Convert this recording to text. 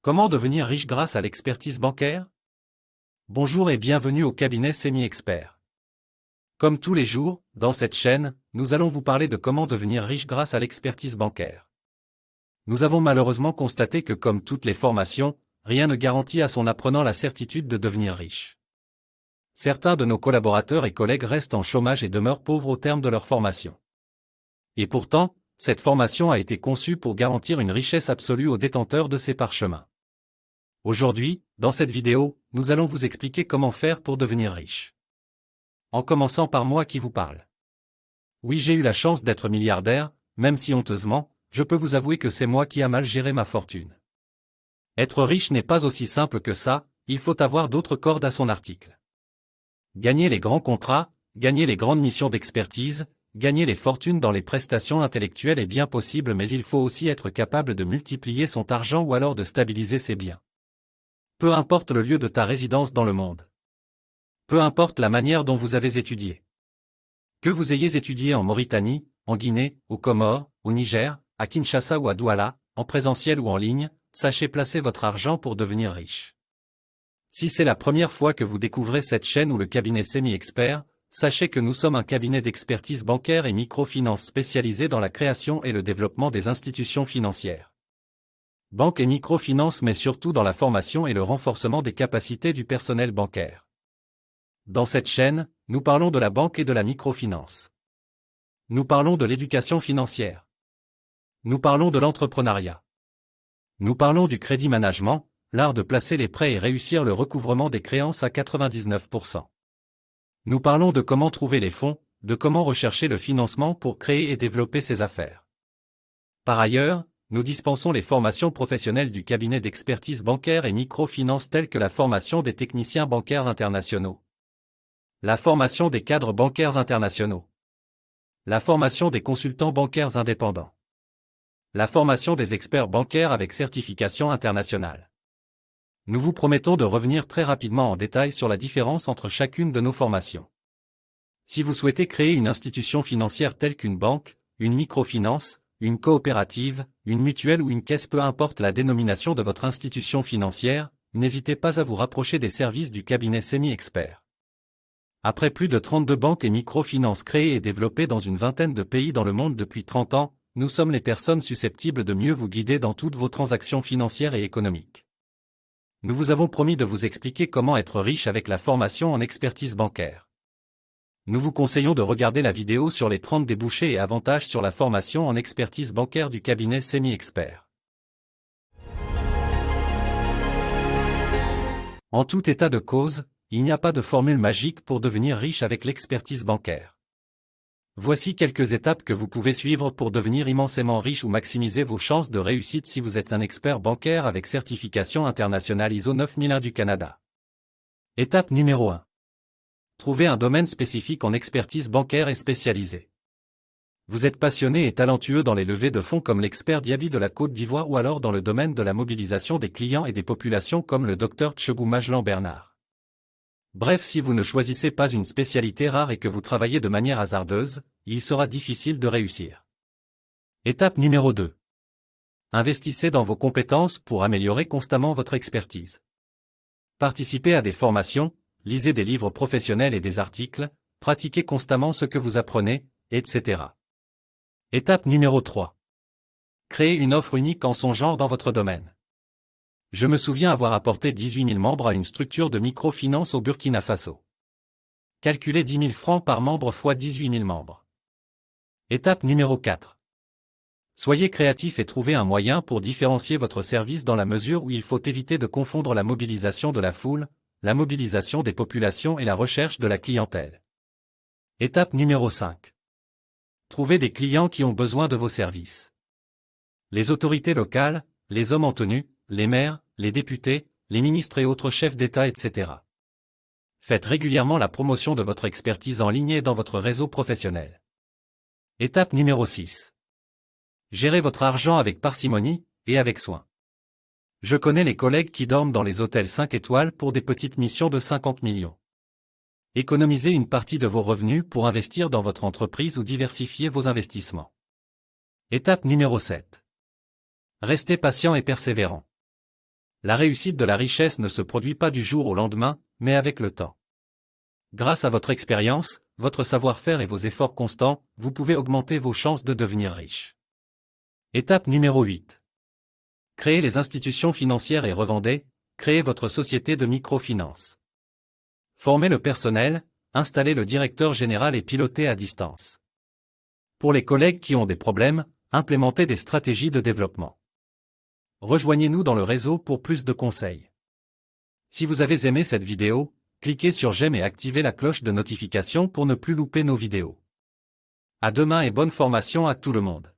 Comment devenir riche grâce à l'expertise bancaire? Bonjour et bienvenue au cabinet Semi-Expert. Comme tous les jours, dans cette chaîne, nous allons vous parler de comment devenir riche grâce à l'expertise bancaire. Nous avons malheureusement constaté que comme toutes les formations, rien ne garantit à son apprenant la certitude de devenir riche. Certains de nos collaborateurs et collègues restent en chômage et demeurent pauvres au terme de leur formation. Et pourtant, cette formation a été conçue pour garantir une richesse absolue aux détenteurs de ces parchemins. Aujourd'hui, dans cette vidéo, nous allons vous expliquer comment faire pour devenir riche. En commençant par moi qui vous parle. Oui, j'ai eu la chance d'être milliardaire, même si honteusement, je peux vous avouer que c'est moi qui a mal géré ma fortune. Être riche n'est pas aussi simple que ça, il faut avoir d'autres cordes à son article. Gagner les grands contrats, gagner les grandes missions d'expertise, gagner les fortunes dans les prestations intellectuelles est bien possible, mais il faut aussi être capable de multiplier son argent ou alors de stabiliser ses biens. Peu importe le lieu de ta résidence dans le monde. Peu importe la manière dont vous avez étudié. Que vous ayez étudié en Mauritanie, en Guinée, aux Comores, au Niger, à Kinshasa ou à Douala, en présentiel ou en ligne, sachez placer votre argent pour devenir riche. Si c'est la première fois que vous découvrez cette chaîne ou le cabinet Semi-Expert, sachez que nous sommes un cabinet d'expertise bancaire et microfinance spécialisé dans la création et le développement des institutions financières. Banque et microfinance, mais surtout dans la formation et le renforcement des capacités du personnel bancaire. Dans cette chaîne, nous parlons de la banque et de la microfinance. Nous parlons de l'éducation financière. Nous parlons de l'entrepreneuriat. Nous parlons du crédit management, l'art de placer les prêts et réussir le recouvrement des créances à 99%. Nous parlons de comment trouver les fonds, de comment rechercher le financement pour créer et développer ses affaires. Par ailleurs, nous dispensons les formations professionnelles du cabinet d'expertise bancaire et microfinance telles que la formation des techniciens bancaires internationaux, la formation des cadres bancaires internationaux, la formation des consultants bancaires indépendants, la formation des experts bancaires avec certification internationale. Nous vous promettons de revenir très rapidement en détail sur la différence entre chacune de nos formations. Si vous souhaitez créer une institution financière telle qu'une banque, une microfinance, une coopérative, une mutuelle ou une caisse, peu importe la dénomination de votre institution financière, n'hésitez pas à vous rapprocher des services du cabinet Semi-Expert. Après plus de 32 banques et microfinances créées et développées dans une vingtaine de pays dans le monde depuis 30 ans, nous sommes les personnes susceptibles de mieux vous guider dans toutes vos transactions financières et économiques. Nous vous avons promis de vous expliquer comment être riche avec la formation en expertise bancaire. Nous vous conseillons de regarder la vidéo sur les 30 débouchés et avantages sur la formation en expertise bancaire du cabinet Semi-Expert. En tout état de cause, il n'y a pas de formule magique pour devenir riche avec l'expertise bancaire. Voici quelques étapes que vous pouvez suivre pour devenir immensément riche ou maximiser vos chances de réussite si vous êtes un expert bancaire avec certification internationale ISO 9001 du Canada. Étape numéro 1. Trouvez un domaine spécifique en expertise bancaire et spécialisé. Vous êtes passionné et talentueux dans les levées de fonds comme l'expert Diaby de la Côte d'Ivoire ou alors dans le domaine de la mobilisation des clients et des populations comme le Dr Tchegou Magellan Bernard. Bref, si vous ne choisissez pas une spécialité rare et que vous travaillez de manière hasardeuse, il sera difficile de réussir. Étape numéro 2. Investissez dans vos compétences pour améliorer constamment votre expertise. Participez à des formations, lisez des livres professionnels et des articles, pratiquez constamment ce que vous apprenez, etc. Étape numéro 3. Créez une offre unique en son genre dans votre domaine. Je me souviens avoir apporté 18 000 membres à une structure de microfinance au Burkina Faso. Calculez 10 000 francs par membre fois 18 000 membres. Étape numéro 4. Soyez créatif et trouvez un moyen pour différencier votre service dans la mesure où il faut éviter de confondre la mobilisation de la foule, la mobilisation des populations et la recherche de la clientèle. Étape numéro 5. Trouvez des clients qui ont besoin de vos services. Les autorités locales, les hommes en tenue, les maires, les députés, les ministres et autres chefs d'État, etc. Faites régulièrement la promotion de votre expertise en ligne et dans votre réseau professionnel. Étape numéro 6. Gérez votre argent avec parcimonie et avec soin. Je connais les collègues qui dorment dans les hôtels 5 étoiles pour des petites missions de 50 millions. Économisez une partie de vos revenus pour investir dans votre entreprise ou diversifier vos investissements. Étape numéro 7. Restez patient et persévérant. La réussite de la richesse ne se produit pas du jour au lendemain, mais avec le temps. Grâce à votre expérience, votre savoir-faire et vos efforts constants, vous pouvez augmenter vos chances de devenir riche. Étape numéro 8. Créez les institutions financières et revendez, créez votre société de microfinance. Formez le personnel, installez le directeur général et pilotez à distance. Pour les collègues qui ont des problèmes, implémentez des stratégies de développement. Rejoignez-nous dans le réseau pour plus de conseils. Si vous avez aimé cette vidéo, cliquez sur j'aime et activez la cloche de notification pour ne plus louper nos vidéos. À demain et bonne formation à tout le monde.